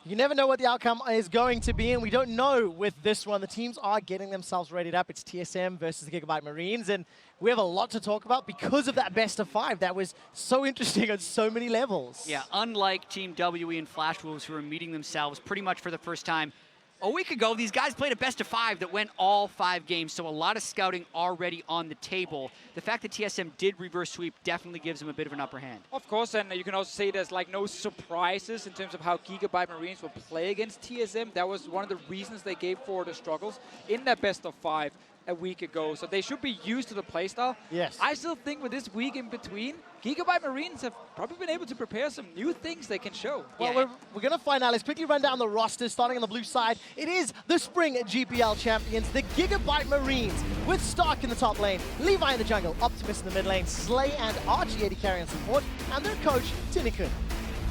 You never know what the outcome is going to be, and we don't know with this one. The teams are getting themselves readied up. It's TSM versus the Gigabyte Marines, and we have a lot to talk about because of that best of 5. That was so interesting on so many levels. Yeah, unlike Team WE and Flash Wolves, who are meeting themselves pretty much for the first time a week ago, these guys played a best of 5 that went all 5 games, so a lot of scouting already on the table. The fact that TSM did reverse sweep definitely gives them a bit of an upper hand. Of course, and you can also say there's like no surprises in terms of how Gigabyte Marines will play against TSM. That was one of the reasons they gave for the struggles in that best of 5 a week ago. So they should be used to the playstyle. Yes. I still think with this week in between, Gigabyte Marines have probably been able to prepare some new things they can show. Well, we're going to find out. Let's quickly run down the roster, starting on the blue side. It is the Spring GPL champions, the Gigabyte Marines, with Stark in the top lane, Levi in the jungle, Optimus in the mid lane, Slay and Archie AD carry and support, and their coach, Tinnikun.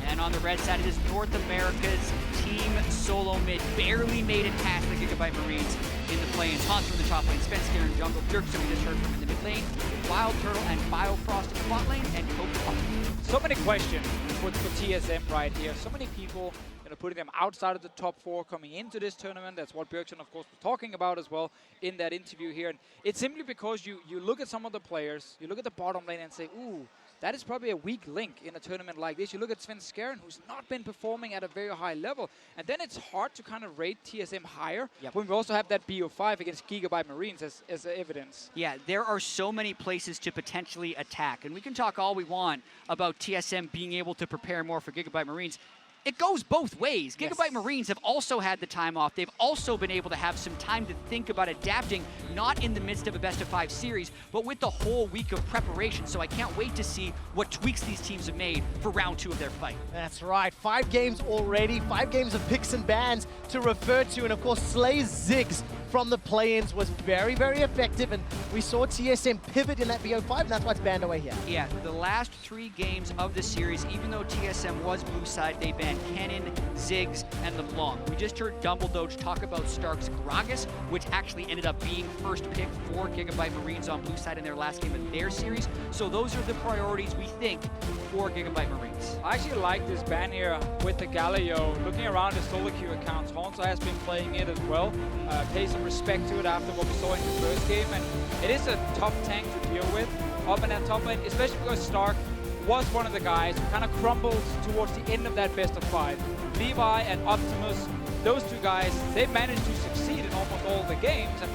And on the red side, it is North America's Team SoloMid. Barely made it past the Gigabyte Marines in the play-ins. Haunter in the top lane, Spencer in the jungle, Dirk, so we just heard from in the mid lane, Wild Turtle and Biofrost in the bot lane, and Coco. So many questions for TSM right here. So many people putting them outside of the top 4 coming into this tournament. That's what Björkson, of course, was talking about as well in that interview here. And it's simply because you look at some of the players, you look at the bottom lane and say, ooh, that is probably a weak link in a tournament like this. You look at Sven Skaren, who's not been performing at a very high level. And then it's hard to kind of rate TSM higher when we also have that BO5 against Gigabyte Marines as evidence. Yeah, there are so many places to potentially attack. And we can talk all we want about TSM being able to prepare more for Gigabyte Marines. It goes both ways. Gigabyte Marines have also had the time off. They've also been able to have some time to think about adapting, not in the midst of a best of 5 series, but with the whole week of preparation. So I can't wait to see what tweaks these teams have made for round 2 of their fight. That's right. 5 games already. 5 games of picks and bans to refer to. And of course, Slay's Ziggs from the play-ins was very, very effective. And we saw TSM pivot in that BO5, and that's why it's banned away here. Yeah, the last 3 games of the series, even though TSM was blue side, they banned Cannon, Ziggs, and LeBlanc. We just heard Dumbledore talk about Stark's Gragas, which actually ended up being first pick for Gigabyte Marines on blue side in their last game of their series. So those are the priorities we think for Gigabyte Marines. I actually like this ban here with the Galileo. Looking around his solo queue accounts, Haunter has been playing it as well. Pay some respect to it after what we saw in the first game, and it is a tough tank to deal with up in that top lane, especially because Stark was one of the guys who kind of crumbled towards the end of that best of 5. Levi and Optimus, those 2 guys, they managed to succeed in almost all the games, and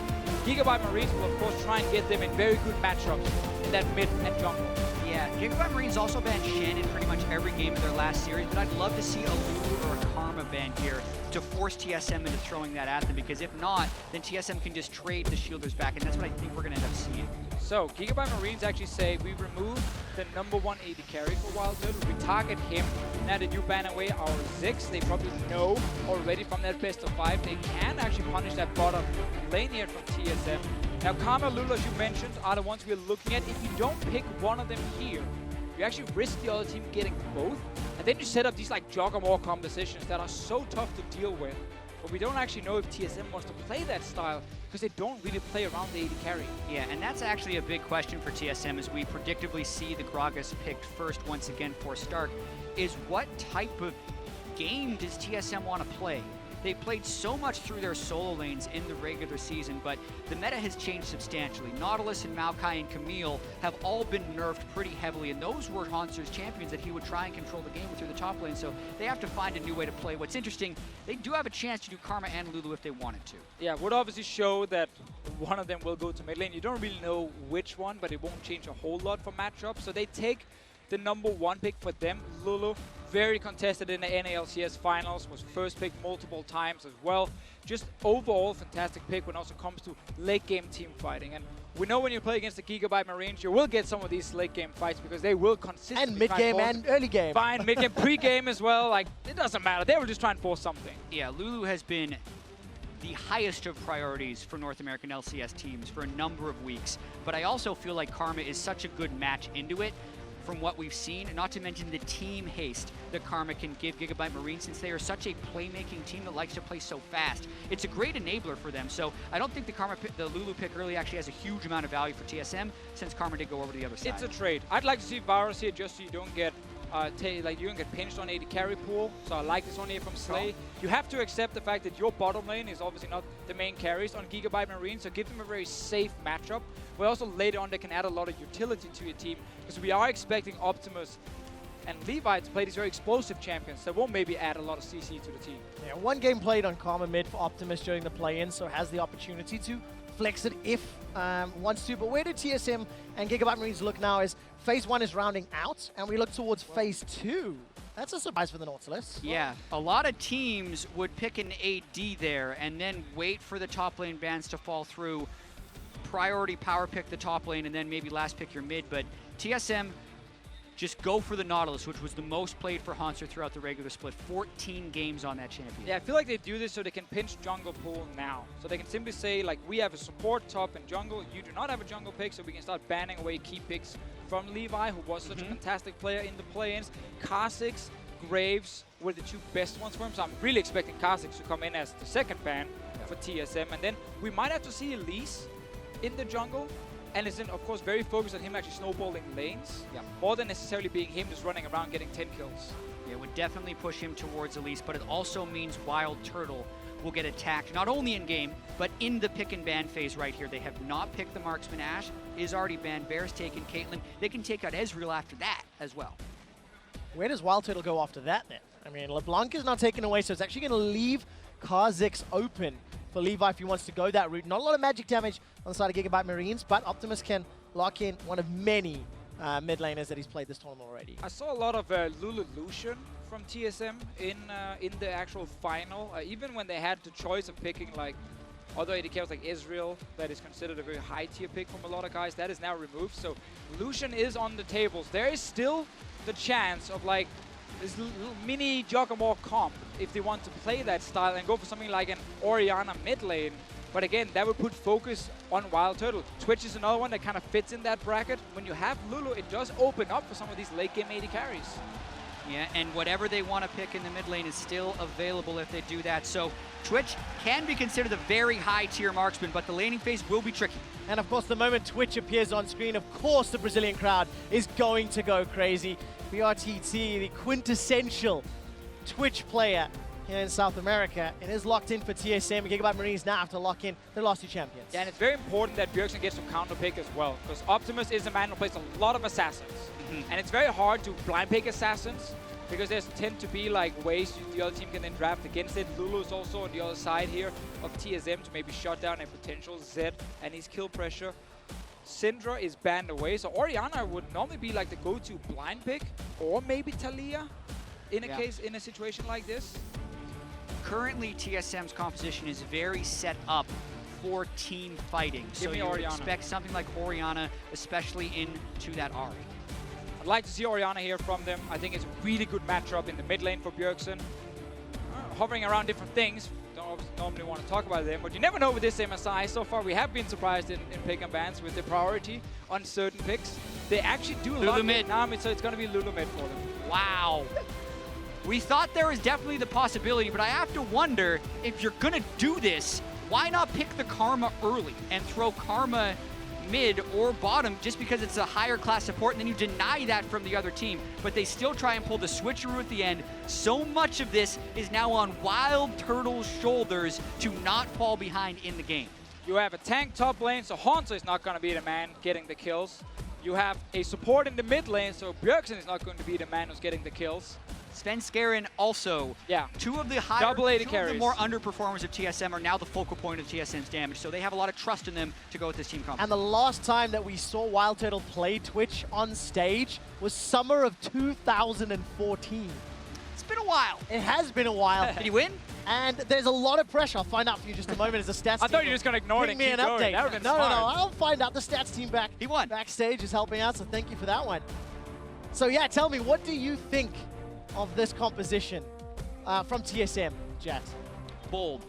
Gigabyte Marines will of course try and get them in very good matchups in that mid and jungle. Yeah, Gigabyte Marines also banned Shannon pretty much every game of their last series, but I'd love to see a Lulu or a Karma ban here to force TSM into throwing that at them, because if not, then TSM can just trade the shielders back, and that's what I think we're going to end up seeing. So, Gigabyte Marines actually say we remove the #1 AD carry for Wild Turtle, we target him. Now that you ban away our Ziggs, they probably know already from that best of 5, they can actually punish that bottom lane here from TSM. Now, Karma, Lulu, as you mentioned, are the ones we're looking at. If you don't pick one of them here, you actually risk the other team getting both, and then you set up these like juggernaut compositions that are so tough to deal with. But we don't actually know if TSM wants to play that style, because they don't really play around the AD carry. Yeah, and that's actually a big question for TSM as we predictably see the Gragas picked first once again for Stark, is what type of game does TSM want to play? They played so much through their solo lanes in the regular season, but the meta has changed substantially. Nautilus and Maokai and Camille have all been nerfed pretty heavily, and those were Haunter's champions that he would try and control the game through the top lane, so they have to find a new way to play. What's interesting, they do have a chance to do Karma and Lulu if they wanted to. Yeah, would obviously show that one of them will go to mid lane. You don't really know which one, but it won't change a whole lot for matchups. So they take the #1 pick for them, Lulu. Very contested in the NALCS finals, was first pick multiple times as well. Just overall fantastic pick when it also comes to late game team fighting. And we know when you play against the Gigabyte Marines, you will get some of these late game fights because they will consistently and mid game and early game. Fine, mid game, pre game as well. Like, it doesn't matter. They will just try and force something. Yeah, Lulu has been the highest of priorities for North American LCS teams for a number of weeks. But I also feel like Karma is such a good match into it from what we've seen, not to mention the team haste that Karma can give Gigabyte Marines, since they are such a playmaking team that likes to play so fast. It's a great enabler for them, so I don't think the Lulu pick early actually has a huge amount of value for TSM, since Karma did go over to the other side. It's a trade. I'd like to see Varus here just so you don't get Like you can get pinched on AD carry pool, so I like this one here from Slay. You have to accept the fact that your bottom lane is obviously not the main carries on Gigabyte Marine, so give them a very safe matchup. But also later on they can add a lot of utility to your team, because we are expecting Optimus and Levi to play these very explosive champions that will maybe add a lot of CC to the team. Yeah, one game played on Karma mid for Optimus during the play-in, so has the opportunity to flex it if wants to. But where do TSM and Gigabyte Marines look now is Phase 1 is rounding out, and we look towards Phase 2. That's a surprise for the Nautilus. Yeah, a lot of teams would pick an AD there and then wait for the top lane bans to fall through. Priority power pick the top lane and then maybe last pick your mid, but TSM just go for the Nautilus, which was the most played for Hanser throughout the regular split. 14 games on that champion. Yeah, I feel like they do this so they can pinch jungle pool now. So they can simply say, like, we have a support top and jungle. You do not have a jungle pick, so we can start banning away key picks from Levi, who was such a fantastic player in the play-ins. Kha'Zix, Graves were the two best ones for him, so I'm really expecting Kha'Zix to come in as the second ban for TSM. And then we might have to see Elise in the jungle. And it's, of course, very focused on him actually snowballing lanes, more than necessarily being him just running around getting 10 kills. Yeah, it would definitely push him towards Elise, but it also means Wild Turtle will get attacked, not only in-game, but in the pick and ban phase right here. They have not picked the Marksman. Ashe is already banned. Bear's taken Caitlyn. They can take out Ezreal after that as well. Where does Wild Turtle go after that then? I mean, LeBlanc is not taken away, so it's actually going to leave Kha'Zix open for Levi if he wants to go that route. Not a lot of magic damage on the side of Gigabyte Marines, but Optimus can lock in one of many mid laners that he's played this tournament already. I saw a lot of LOLeSports from TSM in the actual final. Even when they had the choice of picking like other AD carries like Ezreal, that is considered a very high tier pick from a lot of guys, that is now removed. So Lucian is on the tables. There is still the chance of like this little mini Gigabyte comp if they want to play that style and go for something like an Orianna mid lane. But again, that would put focus on Wild Turtle. Twitch is another one that kind of fits in that bracket. When you have Lulu, it does open up for some of these late game AD carries. Yeah, and whatever they want to pick in the mid lane is still available if they do that. So Twitch can be considered a very high tier marksman, but the laning phase will be tricky. And of course, the moment Twitch appears on screen, of course the Brazilian crowd is going to go crazy. BRTT, the quintessential Twitch player here in South America, and is locked in for TSM. Gigabyte Marines now have to lock in their last two champions. Yeah, and it's very important that Bjergsen gets some counter pick as well, because Optimus is a man who plays a lot of assassins. And it's very hard to blind pick assassins, because there's tend to be like ways the other team can then draft against it. Lulu is also on the other side here of TSM to maybe shut down a potential Zed and his kill pressure. Syndra is banned away, so Orianna would normally be like the go-to blind pick, or maybe Talia in a situation like this. Currently, TSM's composition is very set up for team fighting. So you would expect something like Orianna, especially into that Ahri. I'd like to see Orianna here from them. I think it's a really good matchup in the mid lane for Bjergsen. Hovering around different things. Don't normally want to talk about them, but you never know with this MSI. So far, we have been surprised in pick and bans with the priority on certain picks. They actually do lock mid now, so it's going to be Lulu mid for them. Wow. We thought there was definitely the possibility, but I have to wonder if you're going to do this, why not pick the Karma early and throw Karma mid or bottom just because it's a higher class support, and then you deny that from the other team, but they still try and pull the switcheroo at the end. So much of this is now on Wild Turtle's shoulders to not fall behind in the game. You have a tank top lane, so Hanser is not going to be the man getting the kills. You have a support in the mid lane, so Bjergsen is not going to be the man who's getting the kills. Svenskeren also. Yeah. Two of the more underperformers of TSM are now the focal point of TSM's damage, so they have a lot of trust in them to go with this team comp. And the last time that we saw Wild Turtle play Twitch on stage was summer of 2014. It's been a while. It has been a while. Did he win? And there's a lot of pressure. I'll find out for you in just a moment as the stats team. I thought you were just going to ignore it and keep going. That would have been smart. No. I'll find out. The stats team He won. backstage is helping out, so thank you for that one. So yeah, tell me, what do you think of this composition from TSM, Jet? Bold,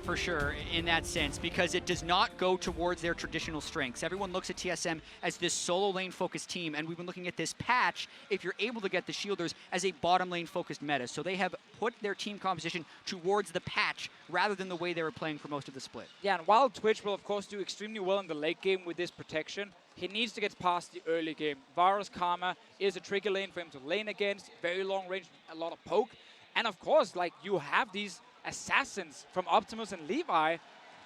for sure, in that sense, because it does not go towards their traditional strengths. Everyone looks at TSM as this solo lane focused team, and we've been looking at this patch, if you're able to get the shielders, as a bottom lane focused meta. So they have put their team composition towards the patch rather than the way they were playing for most of the split. Yeah, and while Twitch will of course do extremely well in the late game with this protection, he needs to get past the early game. Varus Karma is a tricky lane for him to lane against, very long range, a lot of poke. And of course, like, you have these assassins from Optimus and Levi.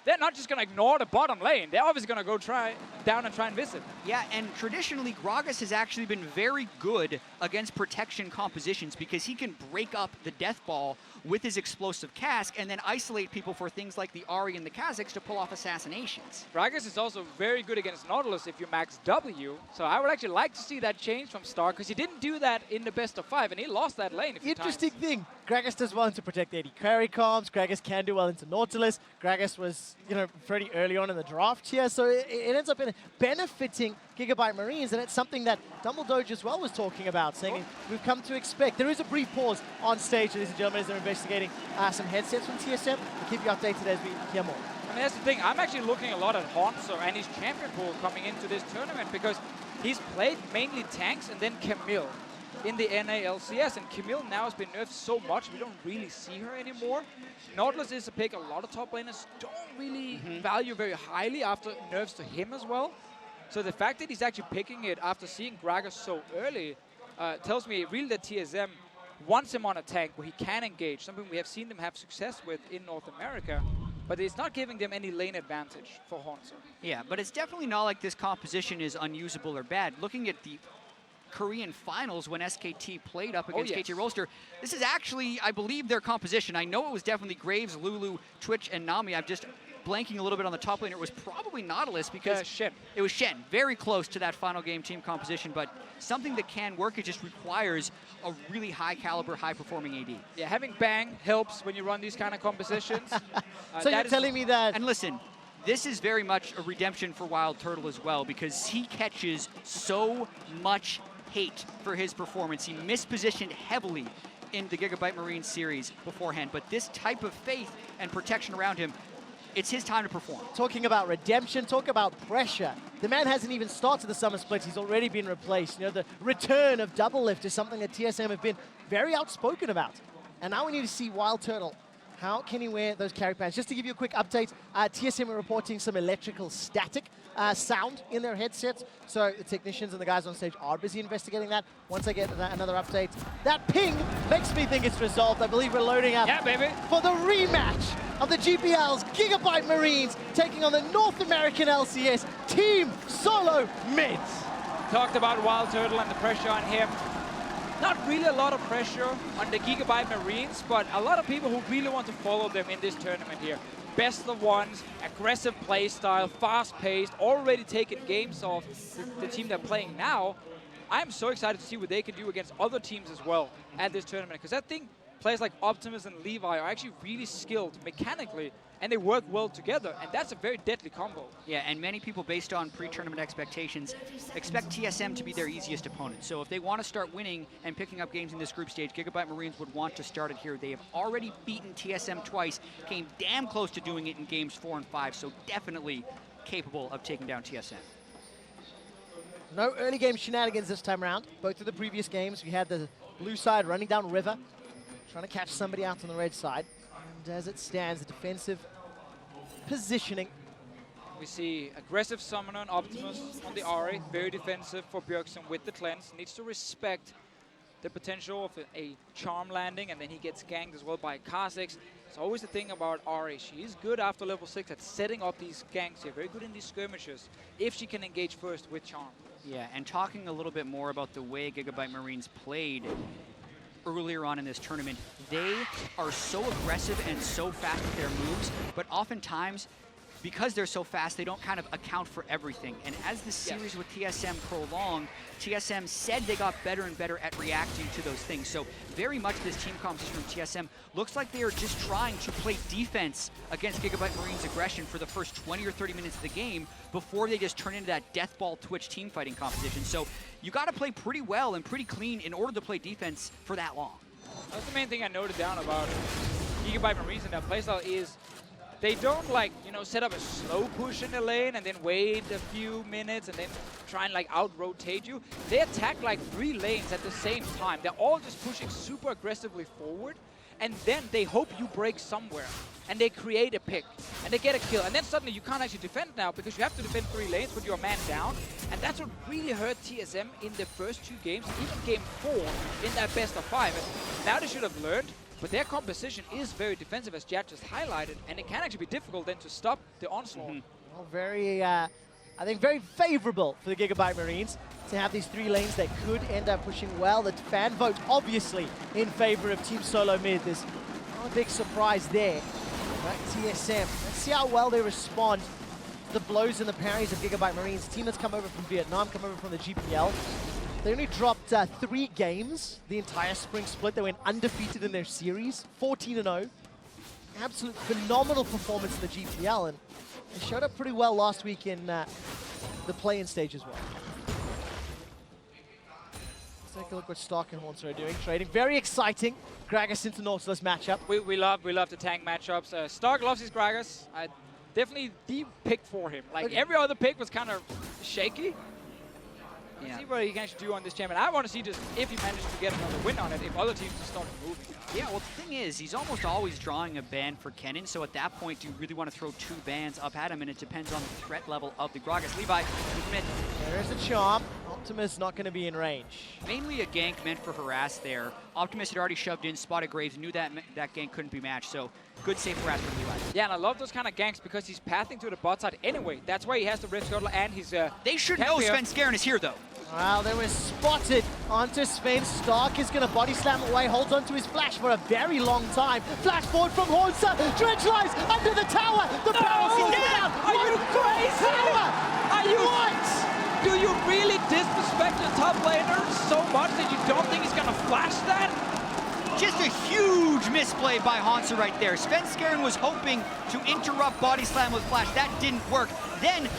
They're not just going to ignore the bottom lane. They're obviously going to go down and try and visit. Yeah, and traditionally, Gragas has actually been very good against protection compositions because he can break up the Death Ball with his explosive cask and then isolate people for things like the Ahri and the Kazakhs to pull off assassinations. Gragas is also very good against Nautilus if you max W, so I would actually like to see that change from Star because he didn't do that in the best of 5 and he lost that lane a few Interesting times. thing, Gragas does well to protect AD carry comms, Gragas can do well into Nautilus, Gragas was, you know, pretty early on in the draft here, so it ends up benefiting Gigabyte Marines, and it's something that Dumbledore as well was talking about, saying we've come to expect. There is a brief pause on stage, ladies and gentlemen, as they're investigating some headsets from TSM. We'll keep you updated as we hear more. I mean, that's the thing. I'm actually looking a lot at Hanzo and his champion pool coming into this tournament because he's played mainly tanks and then Camille in the NA/LCS, and Camille now has been nerfed so much we don't really see her anymore. Nautilus is a pick a lot of top laners don't really value very highly after nerfs to him as well. So the fact that he's actually picking it after seeing Gragas so early tells me really that TSM wants him on a tank where he can engage, something we have seen them have success with in North America, but it's not giving them any lane advantage for Hanzo. Yeah, but it's definitely not like this composition is unusable or bad. Looking at the Korean finals when SKT played up against KT Rolster, this is actually, I believe, their composition. I know it was definitely Graves, Lulu, Twitch, and Nami. I'm just blanking a little bit on the top lane. It was probably Nautilus because Shen. It was Shen, very close to that final game team composition, but something that can work, it just requires a really high caliber, high performing AD. Yeah, having Bang helps when you run these kind of compositions. So you're telling me that... And listen, this is very much a redemption for Wild Turtle as well because he catches so much hate for his performance. He mispositioned heavily in the Gigabyte Marine series beforehand, but this type of faith and protection around him, it's his time to perform. Talking about redemption, talk about pressure. The man hasn't even started the summer split. He's already been replaced. You know, the return of Double Lift is something that TSM have been very outspoken about. And now we need to see Wild Turtle. How can he wear those carry pants? Just to give you a quick update, TSM are reporting some electrical static sound in their headsets. So the technicians and the guys on stage are busy investigating that. Once I get another update, that ping makes me think it's resolved. I believe we're loading up for the rematch of the GPL's Gigabyte Marines taking on the North American LCS Team SoloMid. Talked about Wild Turtle and the pressure on him. Not really a lot of pressure on the Gigabyte Marines, but a lot of people who really want to follow them in this tournament here. Best of ones, aggressive play style, fast-paced, already taken games off the team they're playing now. I'm so excited to see what they can do against other teams as well at this tournament, because I think players like Optimus and Levi are actually really skilled mechanically, and they work well together, and that's a very deadly combo. Yeah, and many people, based on pre-tournament expectations, expect TSM to be their easiest opponent. So if they want to start winning and picking up games in this group stage, Gigabyte Marines would want to start it here. They have already beaten TSM twice, came damn close to doing it in games 4 and 5, so definitely capable of taking down TSM. No early game shenanigans this time around. Both of the previous games, we had the blue side running down river, trying to catch somebody out on the red side. And as it stands, the defensive positioning. We see aggressive summoner and Optimus on the Ahri, very defensive for Bjergsen with the cleanse. Needs to respect the potential of a charm landing, and then he gets ganked as well by Kazakhs. It's always the thing about Ahri. She is good after level 6 at setting up these ganks here, very good in these skirmishes, if she can engage first with charm. Yeah, and talking a little bit more about the way Gigabyte Marines played earlier on in this tournament, they are so aggressive and so fast with their moves, but oftentimes, because they're so fast, they don't kind of account for everything. And as the series with TSM prolonged, TSM said they got better and better at reacting to those things. So very much this team composition from TSM looks like they are just trying to play defense against Gigabyte Marines' aggression for the first 20 or 30 minutes of the game before they just turn into that death ball Twitch team fighting competition. So you got to play pretty well and pretty clean in order to play defense for that long. That's the main thing I noted down about Gigabyte Marines and their playstyle is they don't, like, you know, set up a slow push in the lane and then wait a few minutes and then try and, like, out-rotate you. They attack, like, 3 lanes at the same time. They're all just pushing super aggressively forward. and then they hope you break somewhere. And they create a pick, and they get a kill, and then suddenly you can't actually defend now because you have to defend 3 lanes with your man down, and that's what really hurt TSM in the first 2 games, even game 4 in that best of 5. And now they should have learned, but their composition is very defensive, as Jad just highlighted, and it can actually be difficult then to stop the onslaught. Well, very, I think very favorable for the Gigabyte Marines to have these 3 lanes that could end up pushing well. The fan vote obviously in favor of Team SoloMid. There's not a big surprise there. Right, TSM. Let's see how well they respond to the blows and the parries of Gigabyte Marines. Team that's come over from Vietnam, come over from the GPL. They only dropped 3 games the entire spring split. They went undefeated in their series, 14-0. Absolute phenomenal performance in the GPL, and they showed up pretty well last week in the play-in stage as well. Let's take a look what Stark and Haunter are doing. Trading, very exciting. Gragas into Nautilus matchup. We love the tank matchups. Stark loves his Gragas. Definitely the pick for him. Like every other pick was kind of shaky. Yeah. See what he can actually do on this champion. I want to see just if he manages to get another win on it, if other teams just start moving. Yeah, well, the thing is, he's almost always drawing a ban for Kennen, so at that point, do you really want to throw 2 bans up at him? And it depends on the threat level of the Gragas. Levi, mid. There's a charm. Optimus not going to be in range. Mainly a gank meant for harass there. Optimus had already shoved in, spotted Graves, knew that that gank couldn't be matched, so good safe harass for Levi. Yeah, and I love those kind of ganks because he's pathing to the bot side anyway. That's why he has the Rift Girdle and his They should know Sven Skaren is here, though. Wow, they were spotted onto Sven. Stark is going to body slam away, holds onto his flash for a very long time. Flash forward from Haunter, dredge lies under the tower. The power falls down. Are you crazy? Power. Are you what? Do you really disrespect your top laner so much that you don't think he's going to flash that? Just a huge misplay by Hansa right there. Sven Skaren was hoping to interrupt body slam with flash. That didn't work. Then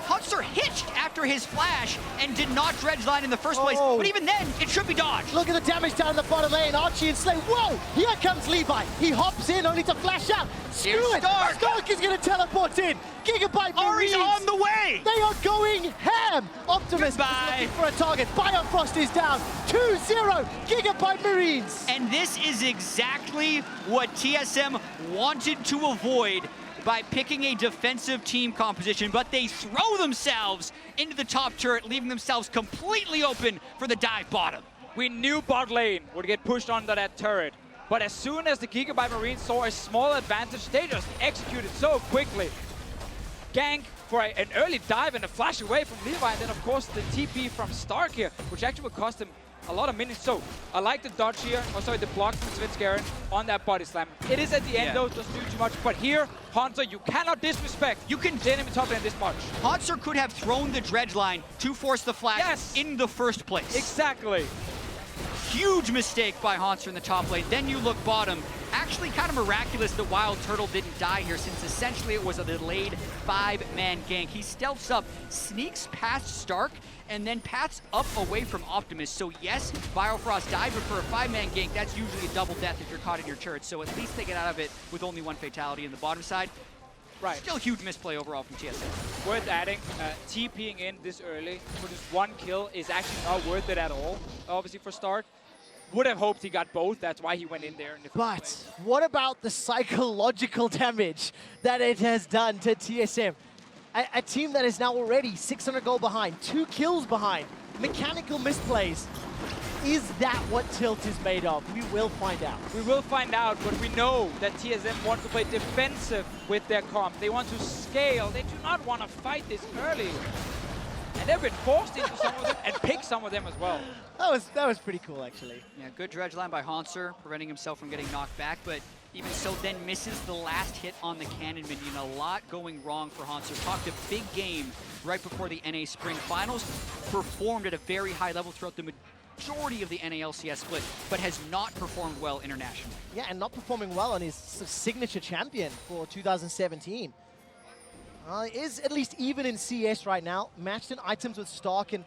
Hunter hitched after his flash and did not dredge line in the first place. But even then, it should be dodged. Look at the damage down in the bottom lane. Archie and Slay. Whoa! Here comes Levi. He hops in only to flash out. Screw it. Stark. Stark is going to teleport in. Gigabyte Marines. Ari's on the way. They are going ham. Optimus is looking for a target. Biofrost is down. 2-0. Gigabyte Marines. And this is exactly what TSM wanted to avoid by picking a defensive team composition, but they throw themselves into the top turret, leaving themselves completely open for the dive bottom. We knew bot lane would get pushed under that turret, but as soon as the Gigabyte Marines saw a small advantage, they just executed so quickly. Gank for an early dive and a flash away from Levi, and then of course the TP from Stark here, which actually would cost him a lot of minutes. So I like the dodge here, the block from Sven Skaren on that body slam. It is at the end though, just do too much, but here, Hansa, you cannot disrespect. You can the enemy top lane this much. Hansa could have thrown the dredge line to force the flash in the first place. Exactly. Huge mistake by Hansa in the top lane. Then you look bottom. Actually kind of miraculous that Wild Turtle didn't die here, since essentially it was a delayed 5-man gank. He stealths up, sneaks past Stark, and then paths up away from Optimus. So yes, Biofrost died, but for a 5-man gank, that's usually a double death if you're caught in your turret. So at least they get out of it with only 1 fatality in the bottom side. Right. Still huge misplay overall from TSM. Worth adding, TPing in this early for just 1 kill is actually not worth it at all, obviously for Stark. Would have hoped he got both, that's why he went in there in the first place. What about the psychological damage that it has done to TSM? A team that is now already 600 gold behind, 2 kills behind, mechanical misplays. Is that what Tilt is made of? We will find out. We will find out, but we know that TSM wants to play defensive with their comp. They want to scale. They do not want to fight this early. And they've been forced into some of them and pick some of them as well. That was pretty cool, actually. Yeah, good dredge line by Hanser, preventing himself from getting knocked back, but even so then misses the last hit on the cannon minion. A lot going wrong for Hanser. Talked a big game right before the NA Spring Finals, performed at a very high level throughout the majority of the NALCS split, but has not performed well internationally. Yeah, and not performing well on his signature champion for 2017. Is at least even in CS right now. Matched in items with Stark, and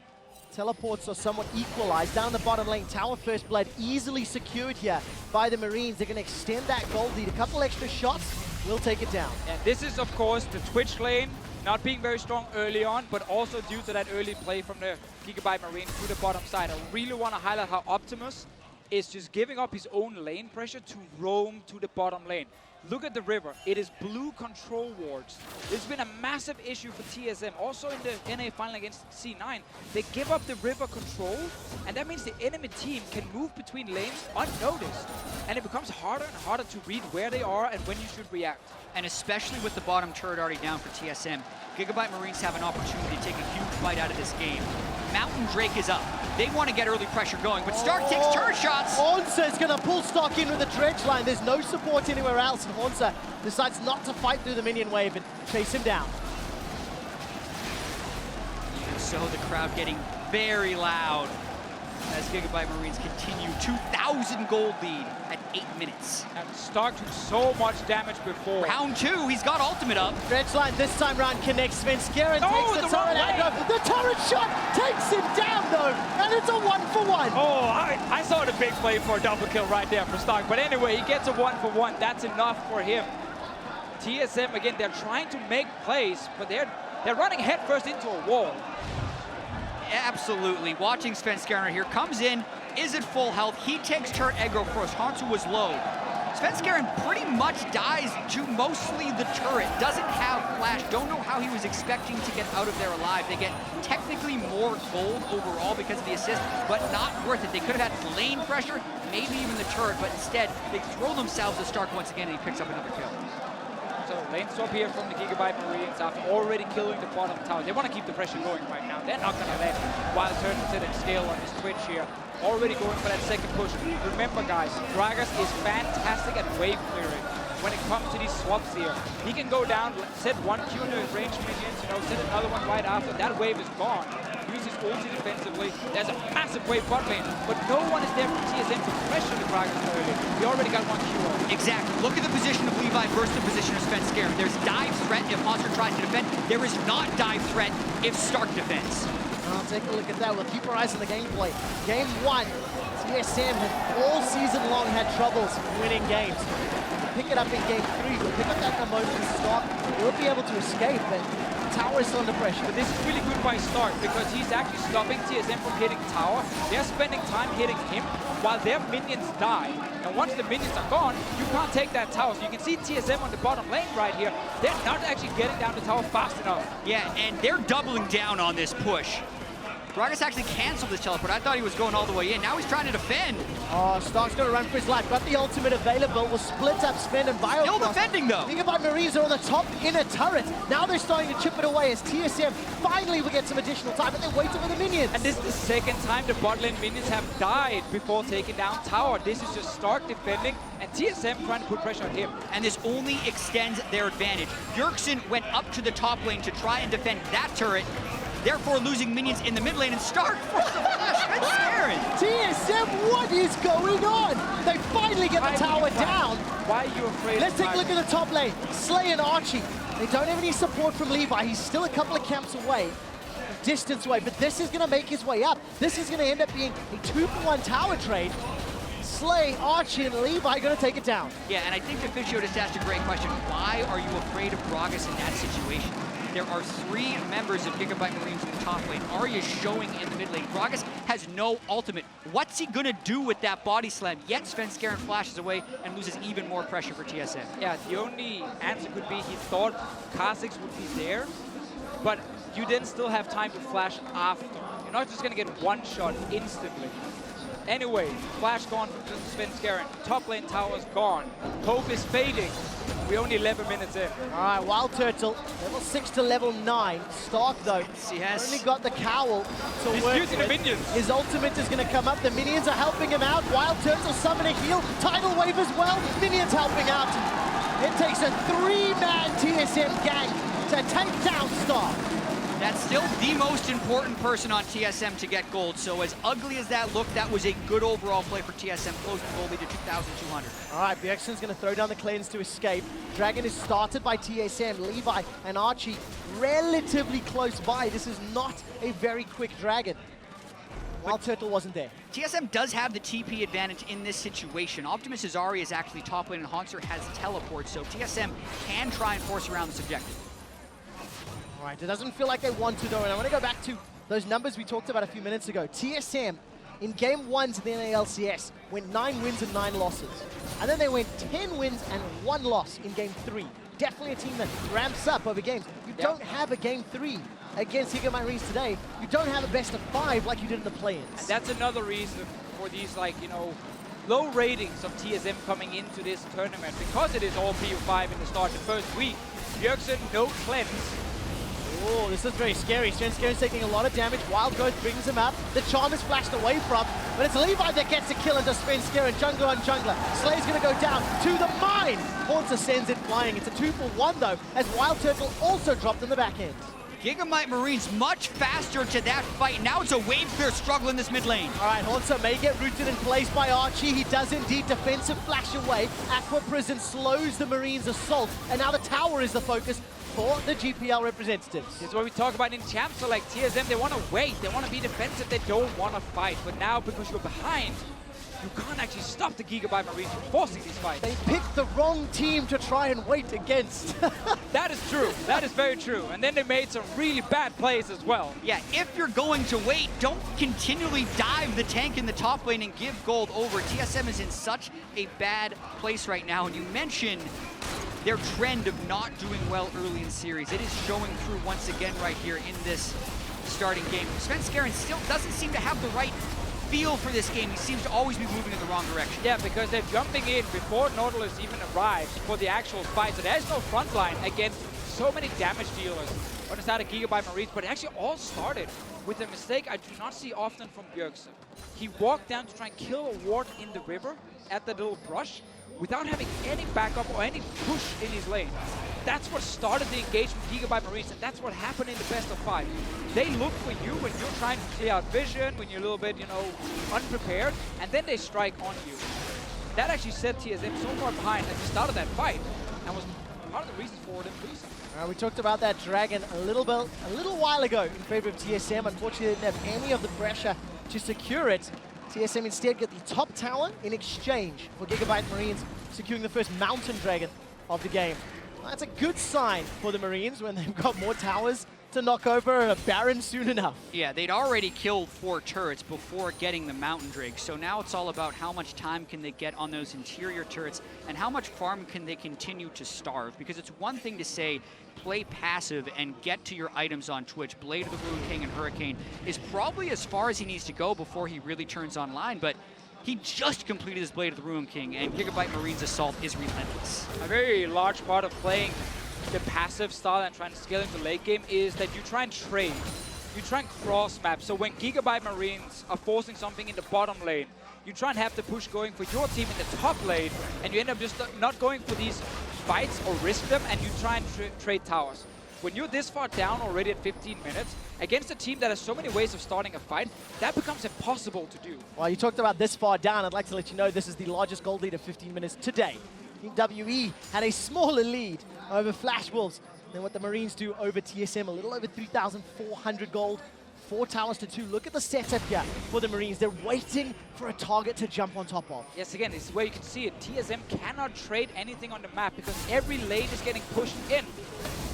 teleports are somewhat equalized. Down the bottom lane, Tower First Blood easily secured here by the Marines. They're going to extend that gold lead. A couple extra shots will take it down. And this is, of course, the Twitch lane not being very strong early on, but also due to that early play from the Gigabyte Marine to the bottom side. I really want to highlight how Optimus is just giving up his own lane pressure to roam to the bottom lane. Look at the river. It is blue control wards. It's been a massive issue for TSM. Also in the NA final against C9, they give up the river control, and that means the enemy team can move between lanes unnoticed. And it becomes harder and harder to read where they are and when you should react. And especially with the bottom turret already down for TSM, Gigabyte Marines have an opportunity to take a huge bite out of this game. Mountain Drake is up. They want to get early pressure going, but Stark takes turret shots. Honsa is going to pull Stark in with the dredge line. There's no support anywhere else, and Honsa decides not to fight through the minion wave and chase him down. Even so, the crowd getting very loud as Gigabyte Marines continue 2,000 gold lead at 8 minutes. And Stark took so much damage before. Round 2, he's got ultimate up. Dredge line this time round connects. Svenskeren takes the turret aggro. The turret shot takes him down though, and it's a 1-for-1. Oh, I saw the big play for a double kill right there for Stark. But anyway, he gets a 1-for-1. That's enough for him. TSM, again, they're trying to make plays, but they're running headfirst into a wall. Absolutely. Watching Svenskeren here, comes in, is at full health. He takes turret aggro first. Hansu was low. Svenskeren pretty much dies to mostly the turret. Doesn't have flash. Don't know how he was expecting to get out of there alive. They get technically more gold overall because of the assist, but not worth it. They could have had lane pressure, maybe even the turret, but instead they throw themselves to Stark once again, and he picks up another kill. So lane swap here from the Gigabyte Marines after already killing the bottom tower. They want to keep the pressure going right now. They're not going to let Wild Turtle sit and scale on his Twitch here. Already going for that second push. Remember guys, Gragas is fantastic at wave clearing when it comes to these swaps here. He can go down, set one Q into his range minions, set another one right after. That wave is gone. Use his ulti defensively. There's a massive wave bot lane, but no one is there from TSM to pressure the Gragas early. He already got one Q on. Exactly. Look at the position of Levi versus the position of Svenskeren. There's dive threat if Monster tries to defend. There is not dive threat if Stark defends. Well, take a look at that. We'll keep our eyes on the gameplay. Game 1, TSM has all season long had troubles winning games. Pick it up in game 3. We'll pick up that momentum and Stark. We'll be able to escape, but tower is under pressure. But this is really good by Stark because he's actually stopping TSM from hitting tower. They're spending time hitting him while their minions die. And once the minions are gone, you can't take that tower. So you can see TSM on the bottom lane right here. They're not actually getting down the tower fast enough. Yeah, and they're doubling down on this push. Gragas actually canceled his teleport. I thought he was going all the way in. Now he's trying to defend. Oh, Stark's going to run for his life. Got the ultimate available. Will split up Sven and Bio. Still defending though. Gigabyte Marines are on the top inner turret. Now they're starting to chip it away as TSM finally will get some additional time, but they're waiting for the minions. And this is the second time the bot lane minions have died before taking down tower. This is just Stark defending and TSM trying to put pressure on him. And this only extends their advantage. Bjergsen went up to the top lane to try and defend that turret, therefore losing minions in the mid lane, and Stark forced the flash. Svenskeren. TSM, what is going on? They finally get the tower down. Why are you afraid? Let's take a look at the top lane. Slay and Archie. They don't have any support from Levi. He's still a couple of camps away, distance away, but this is going to make his way up. This is going to end up being a 2-for-1 tower trade. Slay, Archie, and Levi going to take it down. Yeah, and I think Deficio just asked a great question. Why are you afraid of Gragas in that situation? There are 3 members of Gigabyte Marines in the top lane. Arya showing in the mid lane. Gragas has no ultimate. What's he gonna do with that body slam? Yet Svenskeren flashes away and loses even more pressure for TSM. Yeah, the only answer could be he thought Kha'Zix would be there, but you then still have time to flash after. You're not just gonna get one shot instantly. Anyway, flash gone from Svenskeren. Top lane tower's gone. Hope is fading. We're only 11 minutes in. All right, Wild Turtle, level 6 to level 9. Stark, though, He has only got the cowl to He's work using the with. minions. His ultimate is going to come up. The minions are helping him out. Wild Turtle summon a heal. Tidal Wave as well. Minions helping out. It takes a 3-man TSM gang to take down Stark. That's still the most important person on TSM to get gold. So as ugly as that looked, that was a good overall play for TSM, closing gold lead to 2,200. All right, Bjergsen's going to throw down the cleanse to escape. Dragon is started by TSM. Levi and Archie relatively close by. This is not a very quick Dragon. Wild Turtle wasn't there. TSM does have the TP advantage in this situation. Optimus Azari is actually top lane and Hanser has teleport, so TSM can try and force around this objective. All right, it doesn't feel like they want to though, and I want to go back to those numbers we talked about a few minutes ago. TSM in game 1 to the NALCS went 9 wins and 9 losses. And then they went 10 wins and 1 loss in game 3. Definitely a team that ramps up over games. You don't have a game 3 against Gigabyte Marines today. You don't have a best of 5 like you did in the play-ins. And that's another reason for these, like, you know, low ratings of TSM coming into this tournament, because it is all PU5 in the start the first week. Bjergsen, no cleanse. Oh, this is very scary. Svenskeren taking a lot of damage. Wild Growth brings him up. The charm is flashed away from, but it's Levi that gets the kill into Svenskeren. Jungler on jungler. Slay's going to go down to the mine. Haunter sends it flying. It's a 2-for-1 though, as Wild Turtle also dropped in the back end. Gigabyte Marines much faster to that fight. Now it's a wave clear struggle in this mid lane. All right, Haunter may get rooted in place by Archie. He does indeed defensive flash away. Aqua Prison slows the Marines' assault, and now the tower is the focus for the GPL representatives. This is what we talk about in champs. So like TSM, they want to wait. They want to be defensive. They don't want to fight. But now, because you're behind, you can't actually stop the Gigabyte Marines from forcing these fights. They picked the wrong team to try and wait against. That is true. That is very true. And then they made some really bad plays as well. Yeah, if you're going to wait, don't continually dive the tank in the top lane and give gold over. TSM is in such a bad place right now. And you mentioned their trend of not doing well early in series. It is showing through once again right here in this starting game. Svenskeren still doesn't seem to have the right feel for this game. He seems to always be moving in the wrong direction. Yeah, because they're jumping in before Nautilus even arrives for the actual fight. So there's no front line against so many damage dealers on the side of Gigabyte Marines. But it actually all started with a mistake I do not see often from Bjergsen. He walked down to try and kill a ward in the river at the little brush without having any backup or any push in his lane. That's what started the engagement with Gigabyte Marines, and that's what happened in the best of 5. They look for you when you're trying to clear out vision, when you're a little bit, you know, unprepared, and then they strike on you. That actually set TSM so far behind at the start of that fight, and was part of the reason for them losing. We talked about that Dragon a little while ago in favor of TSM. Unfortunately, they didn't have any of the pressure to secure it. TSM instead get the top tower in exchange for Gigabyte Marines securing the first Mountain Dragon of the game. That's a good sign for the Marines when they've got more towers to knock over a Baron soon enough. Yeah, they'd already killed 4 turrets before getting the Mountain Drake, so now it's all about how much time can they get on those interior turrets and how much farm can they continue to starve, because it's one thing to say play passive and get to your items on Twitch. Blade of the Ruin King and Hurricane is probably as far as he needs to go before he really turns online, but he just completed his Blade of the Ruin King, and Gigabyte Marine's assault is relentless. A very large part of playing the passive style and trying to scale into late game is that you try and trade. You try and cross map. So when Gigabyte Marines are forcing something in the bottom lane, you try and have the push going for your team in the top lane, and you end up just not going for these fights or risk them, and you try and trade towers. When you're this far down already at 15 minutes, against a team that has so many ways of starting a fight, that becomes impossible to do. Well, you talked about this far down. I'd like to let you know this is the largest gold lead of 15 minutes today. Team WE had a smaller lead over Flash Wolves than what the Marines do over TSM, a little over 3,400 gold. 4 towers to 2. Look at the setup here for the Marines. They're waiting for a target to jump on top of. Yes, again, this is where you can see it. TSM cannot trade anything on the map because every lane is getting pushed in.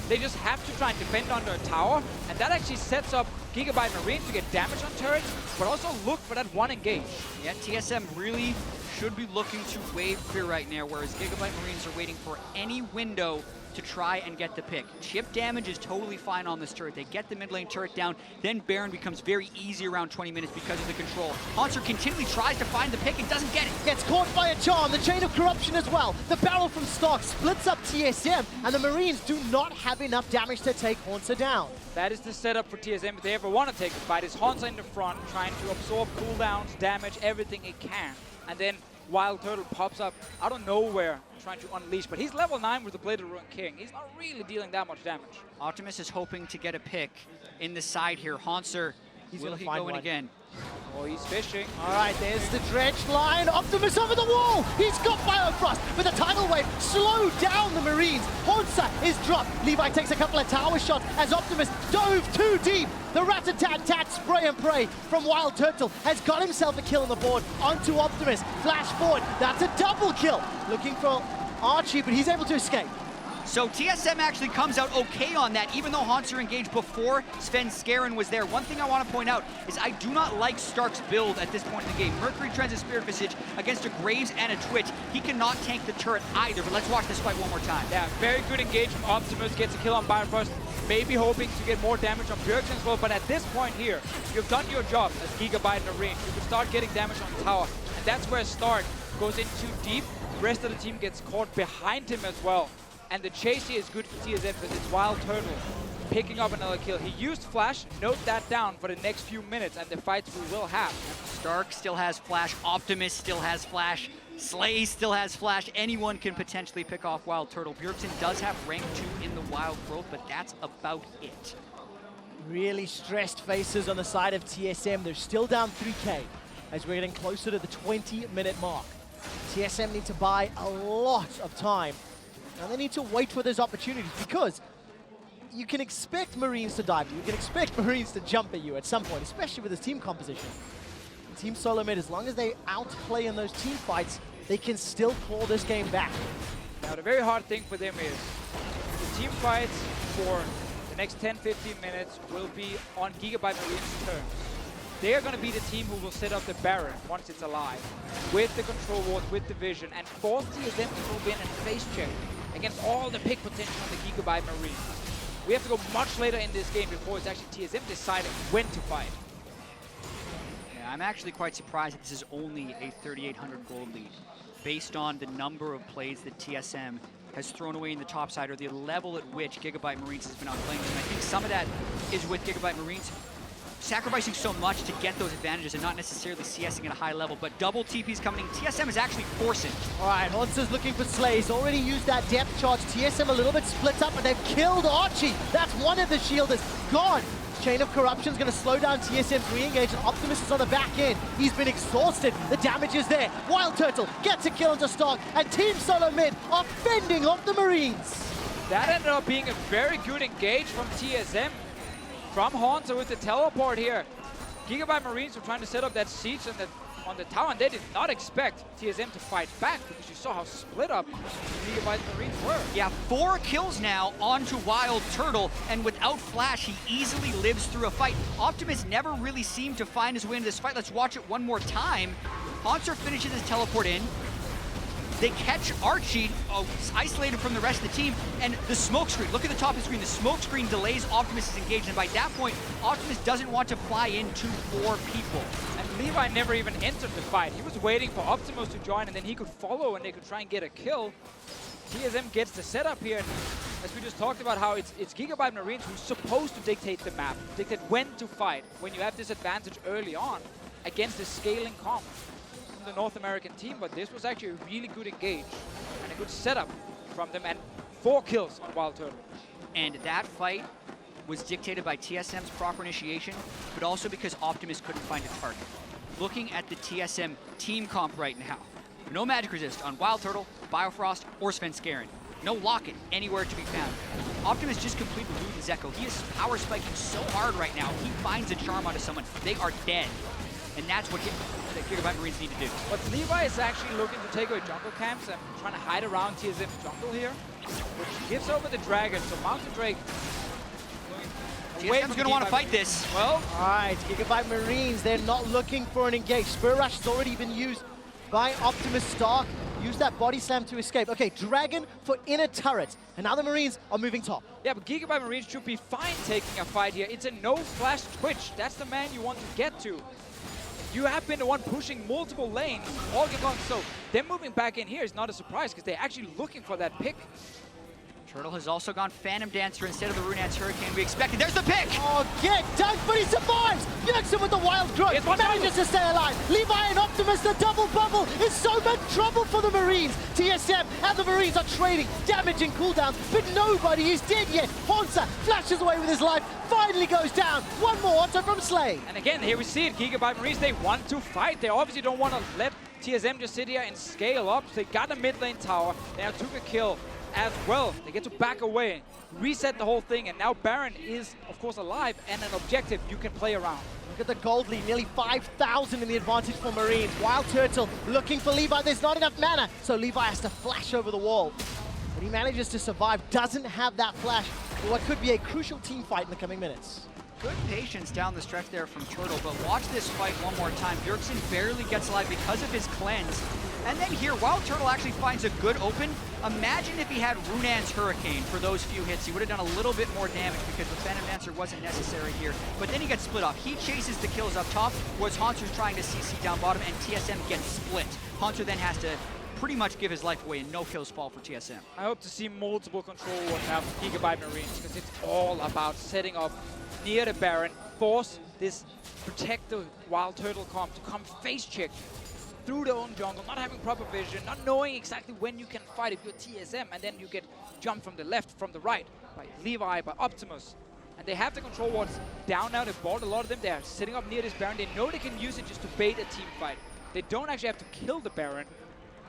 They just have to try and defend under a tower, and that actually sets up Gigabyte Marines to get damage on turrets, but also look for that one engage. Yeah, TSM really should be looking to wave clear right now, whereas Gigabyte Marines are waiting for any window to try and get the pick. Chip damage is totally fine on this turret. They get the mid lane turret down, then Baron becomes very easy around 20 minutes because of the control. Haunter continually tries to find the pick and doesn't get it. Gets caught by a charm, the chain of corruption as well. The barrel from Stark splits up TSM, and the Marines do not have enough damage to take Haunter down. That is the setup for TSM if they ever want to take the fight. Is Haunter in the front, trying to absorb cooldowns, damage, everything it can. And then Wild Turtle pops up out of nowhere, trying to unleash. But he's level 9 with the Blade of the Ruin King. He's not really dealing that much damage. Optimus is hoping to get a pick in the side here. Haunter, will he go in again? Oh, he's fishing. All right, there's the dredge line. Optimus over the wall. He's got Biofrost, but the tidal wave slowed down the Marines. Haunter is dropped. Levi takes a couple of tower shots as Optimus dove too deep. The rat-a-tat-tat spray and pray from Wild Turtle has got himself a kill on the board onto Optimus. Flash forward. That's a double kill. Looking for Archie, but he's able to escape. So TSM actually comes out okay on that, even though Haunter engaged before Sven Skaren was there. One thing I want to point out is I do not like Stark's build at this point in the game. Mercury Trends and Spirit Visage against a Graves and a Twitch. He cannot tank the turret either, but let's watch this fight one more time. Yeah, very good engage from Optimus, gets a kill on Bifrost, maybe hoping to get more damage on Bjergsen as well, but at this point here, you've done your job as Gigabyte in the range. You can start getting damage on the tower, and that's where Stark goes in too deep. The rest of the team gets caught behind him as well. And the chase here is good for TSM because it's Wild Turtle picking up another kill. He used Flash, note that down for the next few minutes and the fights we will have. Stark still has Flash, Optimus still has Flash, Slay still has Flash. Anyone can potentially pick off Wild Turtle. Bjergsen does have rank 2 in the Wild Growth, but that's about it. Really stressed faces on the side of TSM. They're still down 3K as we're getting closer to the 20-minute mark. TSM need to buy a lot of time. And they need to wait for those opportunities because you can expect Marines to dive you. You can expect Marines to jump at you at some point, especially with this team composition. Team SoloMid, as long as they outplay in those team fights, they can still claw this game back. Now, the very hard thing for them is the team fights for the next 10-15 minutes will be on Gigabyte Marine's terms. They are going to be the team who will set up the Baron once it's alive, with the control ward, with the vision, and force TSM to move in and face check against all the pick potential on the Gigabyte Marine. We have to go much later in this game before it's actually TSM deciding when to fight. Yeah, I'm actually quite surprised that this is only a 3,800 gold lead, based on the number of plays that TSM has thrown away in the top side, or the level at which Gigabyte Marines has been outplaying them. And I think some of that is with Gigabyte Marines sacrificing so much to get those advantages and not necessarily CSing at a high level, but double TP's coming. TSM is actually forcing. All right, Haunter's looking for Slay. He's already used that depth charge. TSM a little bit split up, and they've killed Archie. That's one of the shielders gone. Chain of Corruption's going to slow down TSM's re-engage, and Optimus is on the back end. He's been exhausted. The damage is there. Wild Turtle gets a kill onto Stark, and Team SoloMid are fending off the Marines. That ended up being a very good engage from TSM. From Haunter with the teleport here. Gigabyte Marines were trying to set up that siege on the tower, and they did not expect TSM to fight back because you saw how split up Gigabyte Marines were. Yeah, 4 kills now onto Wild Turtle, and without Flash, he easily lives through a fight. Optimus never really seemed to find his way into this fight. Let's watch it one more time. Haunter finishes his teleport in. They catch Archie, isolated from the rest of the team, and the smoke screen. Look at the top of the screen. The smoke screen delays Optimus' engagement, and by that point, Optimus doesn't want to fly into 4 people. And Levi never even entered the fight. He was waiting for Optimus to join, and then he could follow, and they could try and get a kill. TSM gets the setup here, and as we just talked about how it's Gigabyte Marines who's supposed to dictate the map, dictate when to fight, when you have this advantage early on against the scaling comp. The North American team, but this was actually a really good engage and a good setup from them, and 4 kills on Wild Turtle. And that fight was dictated by TSM's proper initiation, but also because Optimus couldn't find a target. Looking at the TSM team comp right now, no magic resist on Wild Turtle, Biofrost, or Sven Skaren. No lock-in anywhere to be found. Optimus just completed Loot and Zeko. He is power spiking so hard right now, he finds a charm onto someone, they are dead. And that's what Gigabyte Marines need to do. But Levi is actually looking to take away jungle camps and trying to hide around TSM's jungle here, which gives over the dragon. So Mountain Drake TSM's going to want to fight this. Well, all right, Gigabyte Marines, they're not looking for an engage. Spirit Rush has already been used by Optimus. Stark. Use that body slam to escape. Okay, Dragon for inner turret. And now the Marines are moving top. Yeah, but Gigabyte Marines should be fine taking a fight here. It's a no-flash Twitch. That's the man you want to get to. You have been the one pushing multiple lanes all game long, so them moving back in here is not a surprise because they're actually looking for that pick. Turtle has also gone Phantom Dancer instead of the Runettes Hurricane we expected. There's the pick! Oh, get done, but he survives! Bjergsen with the wild growth, manages to stay alive. Levi and Optimus, the double bubble is so much trouble for the Marines. TSM and the Marines are trading, damaging cooldowns, but nobody is dead yet. Haunter flashes away with his life, finally goes down. One more Haunter from Slay. And again, here we see it, Gigabyte Marines, they want to fight. They obviously don't want to let TSM just sit here and scale up. So they got a mid lane tower, they now took a kill as well. They get to back away, reset the whole thing, and now Baron is, of course, alive and an objective you can play around. Look at the gold lead, nearly 5,000 in the advantage for Marines. Wild Turtle looking for Levi. There's not enough mana, so Levi has to flash over the wall. but he manages to survive, doesn't have that flash for what could be a crucial team fight in the coming minutes. Good patience down the stretch there from Turtle, but watch this fight one more time. Bjergsen barely gets alive because of his cleanse. And then here, while Turtle actually finds a good open, imagine if he had Runan's Hurricane for those few hits. He would have done a little bit more damage because the Phantom Dancer wasn't necessary here. But then he gets split off. He chases the kills up top, whereas Haunter's trying to CC down bottom, and TSM gets split. Haunter then has to pretty much give his life away, and no kills fall for TSM. I hope to see multiple control wards now from Gigabyte Marines, because it's all about setting up near the Baron, force this protective Wild Turtle comp to come face check through their own jungle, not having proper vision, not knowing exactly when you can fight if you're TSM, and then you get jumped from the left, from the right, by Levi, by Optimus. And they have the control wards down now. They've bought a lot of them. They're sitting up near this Baron. They know they can use it just to bait a team fight. They don't actually have to kill the Baron.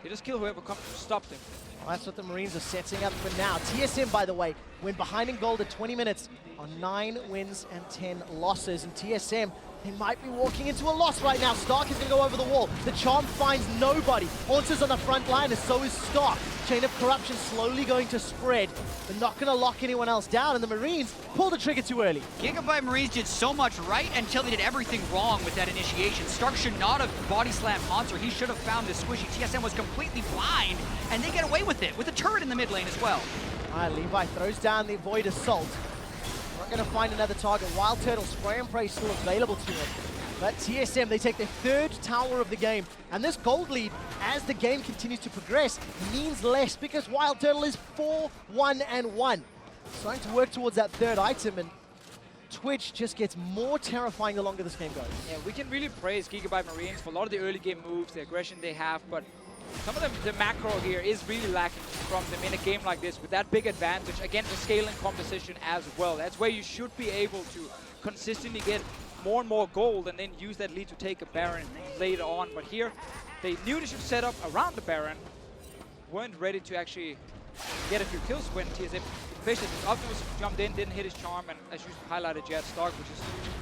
They just kill whoever comes to stop them. Well, that's what the Marines are setting up for now. TSM, by the way, went behind in gold at 20 minutes on 9 wins and 10 losses. And TSM, they might be walking into a loss right now. Stark is going to go over the wall. The Charm finds nobody. Haunter's on the front line, and so is Stark. Chain of Corruption slowly going to spread. They're not going to lock anyone else down, and the Marines pulled the trigger too early. Gigabyte Marines did so much right until they did everything wrong with that initiation. Stark should not have body slammed Haunter. He should have found the squishy. TSM was completely blind, and they get away with it, with a turret in the mid lane as well. All right, Levi throws down the Void Assault. Not going to find another target. Wild Turtle, Spray and Pray still available to him. But TSM, they take their 3rd tower of the game. And this gold lead, as the game continues to progress, means less because Wild Turtle is 4-1-1. Starting to work towards that 3rd item, and Twitch just gets more terrifying the longer this game goes. Yeah, we can really praise Gigabyte Marines for a lot of the early game moves, the aggression they have, but some of them, the macro here is really lacking from them in a game like this with that big advantage against the scaling composition as well. That's where you should be able to consistently get more and more gold and then use that lead to take a Baron later on. But here, they knew they should set up around the Baron, weren't ready to actually get a few kills when TSM fished it. Optimus jumped in, didn't hit his charm, and as you highlighted, Jet Stark, which is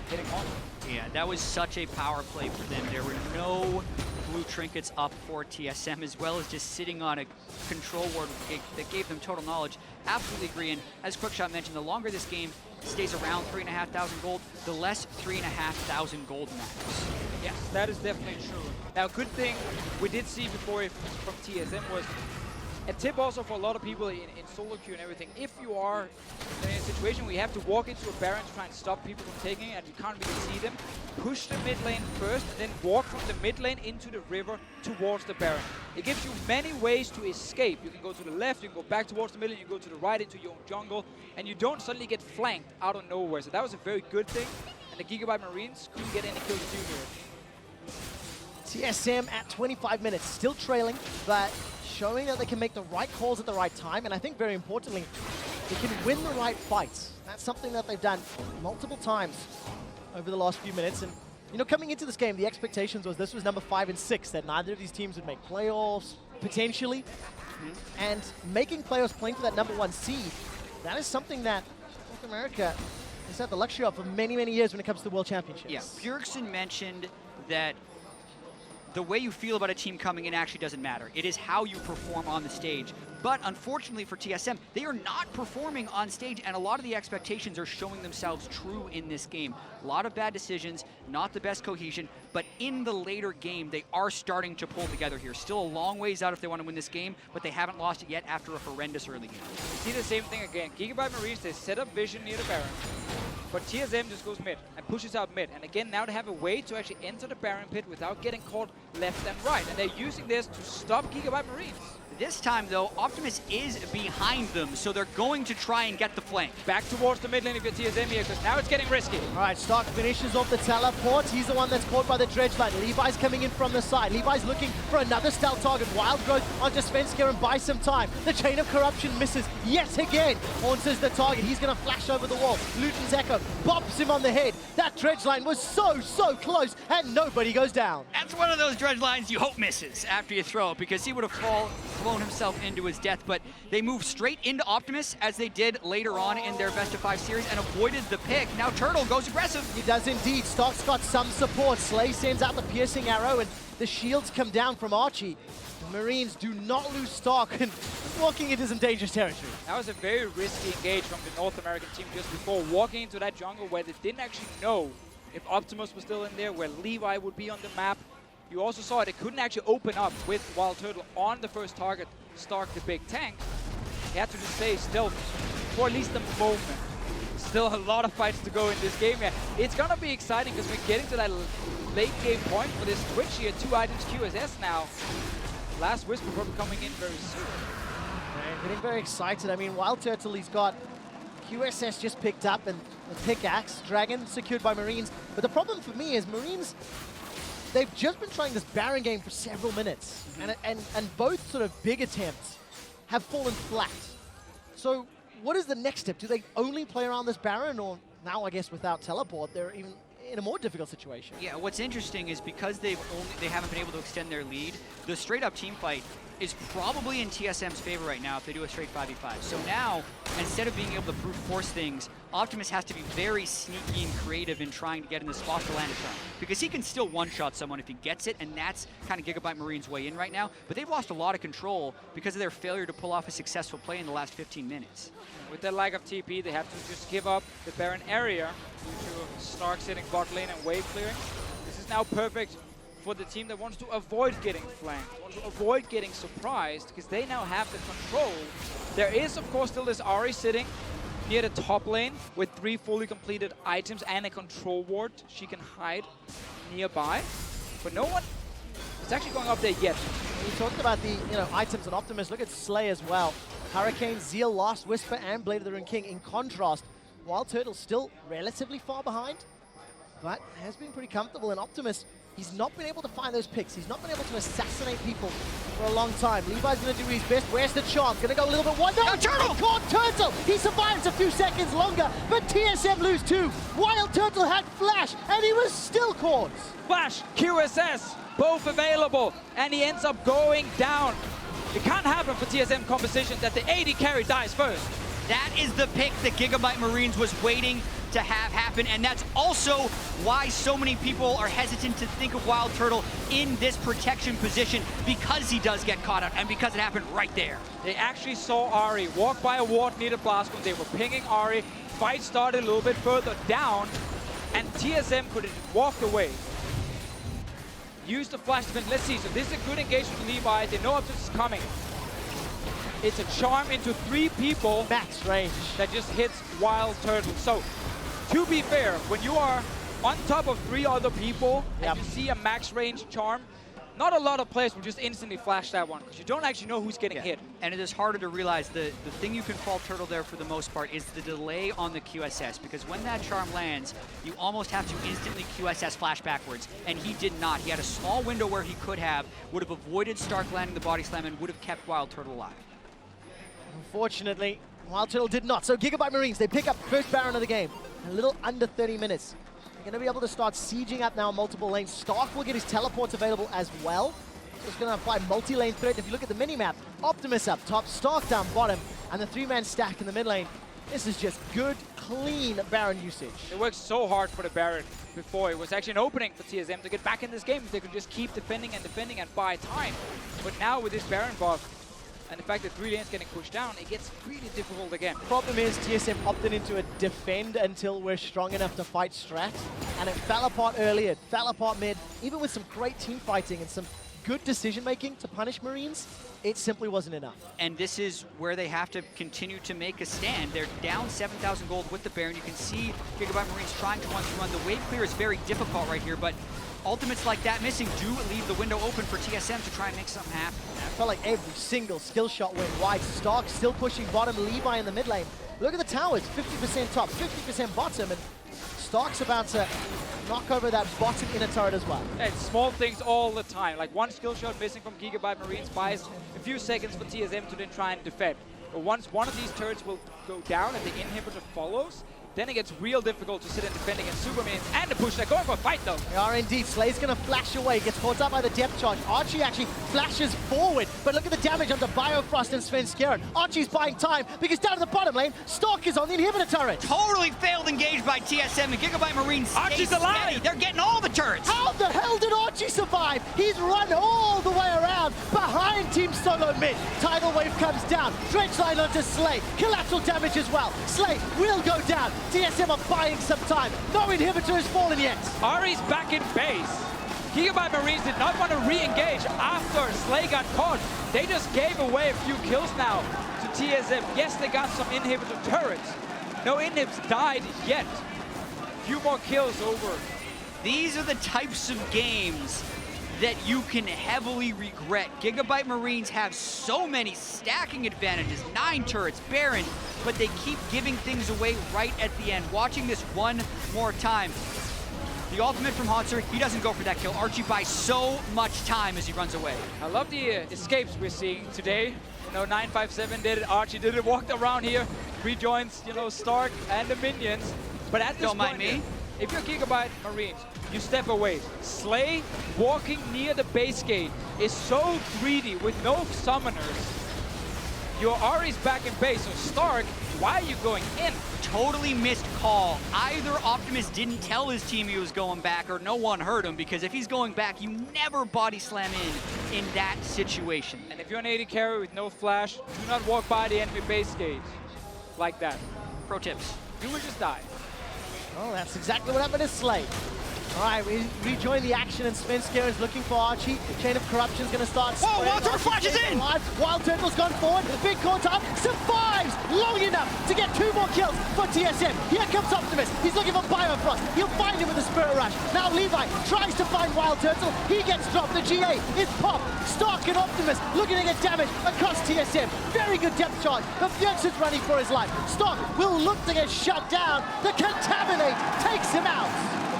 hitting on. Yeah, that was such a power play for them. There were no blue trinkets up for TSM, as well as just sitting on a control ward that gave them total knowledge. Absolutely agree, and as Quickshot mentioned, the longer this game stays around 3,500 gold, the less 3,500 gold matters. Yes, that is definitely true. Now, good thing we did see before from TSM was a tip also for a lot of people in solo queue and everything. If you are in a situation where you have to walk into a Baron to try and stop people from taking it and you can't really see them, push the mid lane first and then walk from the mid lane into the river towards the Baron. It gives you many ways to escape. You can go to the left, you can go back towards the middle, you can go to the right into your own jungle, and you don't suddenly get flanked out of nowhere. So that was a very good thing, and the Gigabyte Marines couldn't get any kills due to it. TSM at 25 minutes, still trailing, but showing that they can make the right calls at the right time, and I think very importantly, they can win the right fights. That's something that they've done multiple times over the last few minutes. And you know, coming into this game, the expectations was this was number 5 and 6, that neither of these teams would make playoffs, potentially. And making playoffs, playing for that number 1 seed, that is something that North America has had the luxury of for many, many years when it comes to the World Championships. Yeah, Bjergsen mentioned that the way you feel about a team coming in actually doesn't matter. It is how you perform on the stage. But unfortunately for TSM, they are not performing on stage, and a lot of the expectations are showing themselves true in this game. A lot of bad decisions, not the best cohesion, but in the later game, they are starting to pull together here. Still a long ways out if they want to win this game, but they haven't lost it yet after a horrendous early game. You see the same thing again. Gigabyte Marines, they set up vision near the Baron, but TSM just goes mid and pushes out mid. And again, now they have a way to actually enter the Baron pit without getting caught left and right. And they're using this to stop Gigabyte Marines. This time, though, Optimus is behind them, so they're going to try and get the flank. Back towards the mid lane if you're TSM here, because now it's getting risky. All right, Stark finishes off the teleport. He's the one that's caught by the dredge line. Levi's coming in from the side. Levi's looking for another stealth target. Wild Growth onto Svenskar and buy some time. The Chain of Corruption misses yet again. Haunter's the target. He's going to flash over the wall. Luton's Echo bops him on the head. That dredge line was so close, and nobody goes down. That's one of those dredge lines you hope misses after you throw it, because he would have flown himself into his death, but they moved straight into Optimus as they did later on in their best of 5 series and avoided the pick. Now Turtle goes aggressive. He does indeed. Stark's got some support. Slay sends out the piercing arrow and the shields come down from Archie. The Marines do not lose Stark and walking into some dangerous territory. That was a very risky engage from the North American team just before, walking into that jungle where they didn't actually know if Optimus was still in there, where Levi would be on the map. You also saw it couldn't actually open up with Wild Turtle on the first target, Stark the big tank. He had to just stay still for at least the moment. Still a lot of fights to go in this game. It's gonna be exciting because we're getting to that late game point for this Twitch here. 2 items QSS now. Last Whisper probably coming in very soon. Yeah, getting very excited. I mean, Wild Turtle, he's got QSS just picked up and the pickaxe, Dragon secured by Marines. But the problem for me is Marines, they've just been trying this Baron game for several minutes. And both sort of big attempts have fallen flat. So what is the next step? Do they only play around this Baron, or now I guess without teleport, they're even in a more difficult situation? Yeah, what's interesting is because they haven't been able to extend their lead, the straight up team fight is probably in TSM's favor right now if they do a straight 5v5. So now, instead of being able to brute force things, Optimus has to be very sneaky and creative in trying to get in the spot to land a turn. Because he can still one-shot someone if he gets it, and that's kind of Gigabyte Marine's way in right now. But they've lost a lot of control because of their failure to pull off a successful play in the last 15 minutes. With their lack of TP, they have to just give up the Baron area due to Stark sitting bot lane and wave clearing. This is now perfect for the team that wants to avoid getting flanked, wants to avoid getting surprised, because they now have the control. There is, of course, still this Ahri sitting near the top lane with 3 fully completed items and a control ward she can hide nearby. But no one is actually going up there yet. We talked about the items and Optimus. Look at Slay as well. Hurricane, Zeal, Lost, Whisper, and Blade of the Rune King. In contrast, Wild Turtle still relatively far behind, but has been pretty comfortable. And Optimus, he's not been able to find those picks. He's not been able to assassinate people for a long time. Levi's going to do his best. Where's the chance? Going to go a little bit wide. No, Turtle! Caught Turtle! He survives a few seconds longer, but TSM lose 2. Wild Turtle had Flash, and he was still caught. Flash, QSS, both available, and he ends up going down. It can't happen for TSM composition that the AD carry dies first. That is the pick that Gigabyte Marines was waiting to have happen, and that's also why so many people are hesitant to think of Wild Turtle in this protection position, because he does get caught out and because it happened right there. They actually saw Ahri walk by a ward near the blast when they were pinging Ahri. Fight started a little bit further down, and TSM could have walked away. Use the flash defense. Let's see. So this is a good engagement for Levi. They know Optimus is coming. It's a charm into 3 people. Max range. That just hits Wild Turtle. So, to be fair, when you are on top of 3 other people and you see a max range charm, not a lot of players will just instantly flash that one because you don't actually know who's getting hit. And it is harder to realize the thing you can fault Turtle there for the most part is the delay on the QSS, because when that charm lands, you almost have to instantly QSS flash backwards, and he did not. He had a small window where he would have avoided Stark landing the body slam and would have kept Wild Turtle alive. Unfortunately, Wild Turtle did not. So Gigabyte Marines, they pick up first Baron of the game. A little under 30 minutes. They're going to be able to start sieging up now multiple lanes. Stark will get his teleports available as well. So it's going to apply multi-lane threat. If you look at the mini-map, Optimus up top, Stark down bottom, and the 3-man stack in the mid lane. This is just good, clean Baron usage. It worked so hard for the Baron before. It was actually an opening for TSM to get back in this game if they could just keep defending and buy time. But now with this Baron buff, and the fact that 3 lanes getting pushed down, it gets really difficult again. Problem is, TSM opted into a defend until we're strong enough to fight strat, and it fell apart early, it fell apart mid, even with some great team fighting and some good decision making to punish Marines, it simply wasn't enough. And this is where they have to continue to make a stand. They're down 7,000 gold with the Baron. You can see Gigabyte Marines trying to run. The wave clear is very difficult right here, but ultimates like that missing do leave the window open for TSM to try and make something happen. I felt like every single skill shot went wide. Stark still pushing bottom, Levi in the mid lane. Look at the towers, 50% top, 50% bottom, and Stark's about to knock over that bottom inner turret as well. Yeah, it's small things all the time. Like one skill shot missing from Gigabyte Marines buys a few seconds for TSM to then try and defend. But once one of these turrets will go down and the inhibitor follows, then it gets real difficult to sit and defend against super minions and the push. They're going for a fight though. They are indeed. Slay's going to flash away, gets caught up by the depth charge. Archie actually flashes forward, but look at the damage under Biofrost and Svenskeren. Archie's buying time because down in the bottom lane, Stark is on the inhibitor turret. Totally failed engage by TSM and Gigabyte Marines. Archie's alive! Steady. They're getting all the turrets. How the hell did Archie survive? He's run all the way around behind Team SoloMid. Tidal Wave comes down. Dredge line onto Slay. Collateral damage as well. Slay will go down. TSM are buying some time. No inhibitor has fallen yet. Ari's back in base. Gigabyte Marines did not want to re-engage after Slay got caught. They just gave away a few kills now to TSM. Yes, they got some inhibitor turrets. No inhibs died yet. Few more kills over. These are the types of games that you can heavily regret. Gigabyte Marines have so many stacking advantages, 9 turrets, Baron, but they keep giving things away right at the end. Watching this one more time. The ultimate from Hauntzer, he doesn't go for that kill. Archie buys so much time as he runs away. I love the escapes we're seeing today. You know, 957 did it, Archie did it, walked around here, rejoins, you know, Stark and the minions. But at this Don't mind point, me. If you're Gigabyte Marines, you step away. Slay, walking near the base gate, is so greedy with no summoners. Your Ari's back in base, so Stark, why are you going in? Totally missed call. Either Optimus didn't tell his team he was going back or no one heard him, because if he's going back, you never body slam in that situation. And if you're an AD carry with no flash, do not walk by the enemy base gate like that. Pro tips. You will just die. Oh, that's exactly what happened to Slay. All right, we rejoin the action, and Svenskeren is looking for Archie. Chain of Corruption's going to start. Whoa, Wild Turtle flashes in! Wild Turtle's gone forward. Big caught up. Survives long enough to get 2 more kills for TSM. Here comes Optimus. He's looking for Biofrost. He'll find him with a Spirit Rush. Now Levi tries to find Wild Turtle. He gets dropped. The GA is popped. Stark and Optimus looking to get damage across TSM. Very good depth charge, but Bjergsen's running for his life. Stark will look to get shut down. The Contaminate takes him out.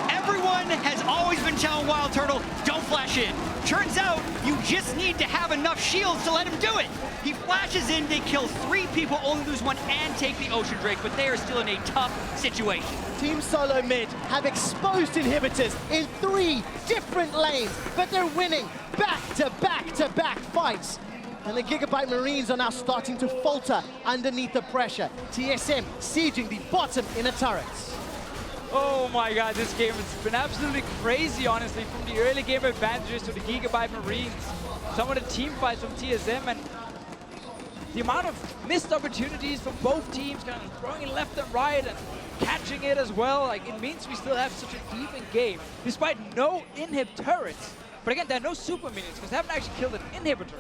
Everyone has always been telling Wild Turtle, don't flash in. Turns out, you just need to have enough shields to let him do it. He flashes in, they kill 3 people, only lose 1, and take the Ocean Drake, but they are still in a tough situation. Team SoloMid have exposed inhibitors in 3 different lanes, but they're winning back-to-back-to-back fights. And the Gigabyte Marines are now starting to falter underneath the pressure. TSM sieging the bottom inner turrets. Oh my god, this game has been absolutely crazy, honestly, from the early game advantages to the Gigabyte Marines. Some of the team fights from TSM and the amount of missed opportunities for both teams, kind of throwing it left and right and catching it as well. Like, it means we still have such a even game, despite no inhib turrets. But again, there are no super minions because they haven't actually killed an inhibitor.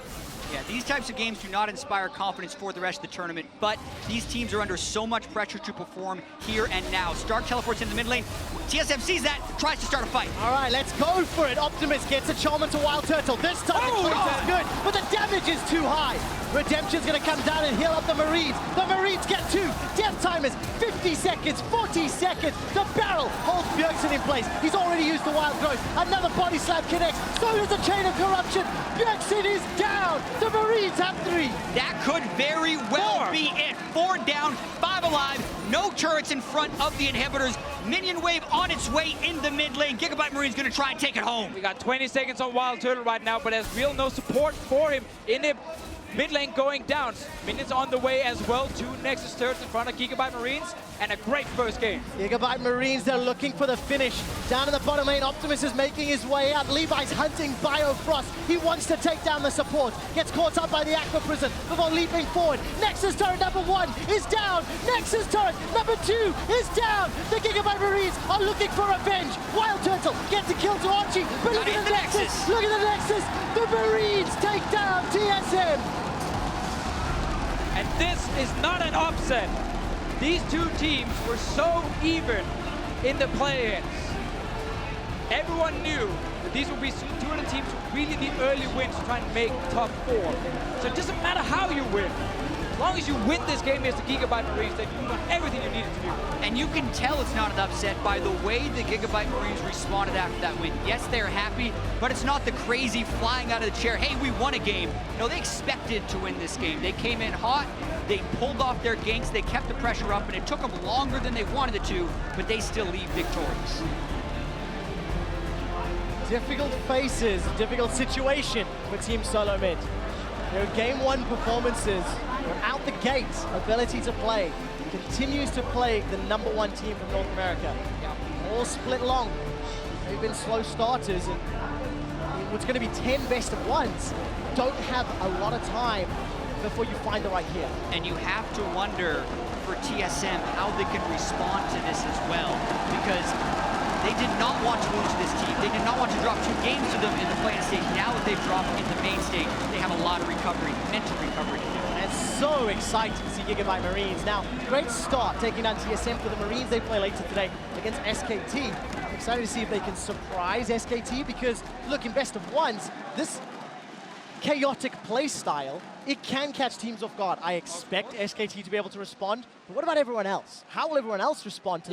Yeah, these types of games do not inspire confidence for the rest of the tournament, but these teams are under so much pressure to perform here and now. Stark teleports into the mid lane. TSM sees that, tries to start a fight. All right, let's go for it. Optimus gets a charm into Wild Turtle. This time the choice is good, but the damage is too high. Redemption's gonna come down and heal up the Marines. The Marines get 2. Death time is 50 seconds, 40 seconds. The barrel holds Bjergsen in place. He's already used the Wild Growth. Another body slam connects. So does the Chain of Corruption. Bjergsen is down. The Marines have 3. That could very well be it. 4 down, 5 alive, no turrets in front of the inhibitors. Minion wave on its way in the mid lane. Gigabyte Marine's gonna try and take it home. We got 20 seconds on Wild Turtle right now, but there's real no support for him in the mid lane going down. Minions on the way as well. 2 Nexus turrets in front of Gigabyte Marines, and a great first game. Gigabyte Marines, they're looking for the finish. Down in the bottom lane, Optimus is making his way out. Levi's hunting Biofrost. He wants to take down the support. Gets caught up by the Aqua Prison before leaping forward. Nexus turret number 1 is down. Nexus turret number 2 is down. The Gigabyte Marines are looking for revenge. Wild Turtle gets a kill to Archie, but look at the Nexus. Look at the Nexus. The Marines take down TSM. And this is not an upset. These 2 teams were so even in the play-ins. Everyone knew that these would be 2 of the teams who really need early wins to try and make top 4. So it doesn't matter how you win. long as you win this game as the Gigabyte Marines, then you've done everything you needed to do. And you can tell it's not an upset by the way the Gigabyte Marines responded after that win. Yes, they're happy, but it's not the crazy flying out of the chair, hey, we won a game. No, they expected to win this game. They came in hot, they pulled off their ganks, they kept the pressure up, and it took them longer than they wanted it to, but they still leave victorious. Difficult faces, difficult situation for Team SoloMid. Their Game 1 performances, their out the gate ability to play, continues to plague the #1 team from North America. All split long. They've been slow starters, and what's going to be 10 best of ones don't have a lot of time before you find the right gear. And you have to wonder for TSM how they can respond to this as well, because they did not want to lose to this team. They did not want to drop 2 games to them in the play-in stage. Now that they've dropped in the main stage, they have a lot of recovery, mental recovery to do. And so exciting to see Gigabyte Marines. Now, great start taking down TSM for the Marines. They play later today against SKT. I'm excited to see if they can surprise SKT because, look, in best of ones, this chaotic play style, it can catch teams off guard. I expect SKT to be able to respond, but what about everyone else? How will everyone else respond to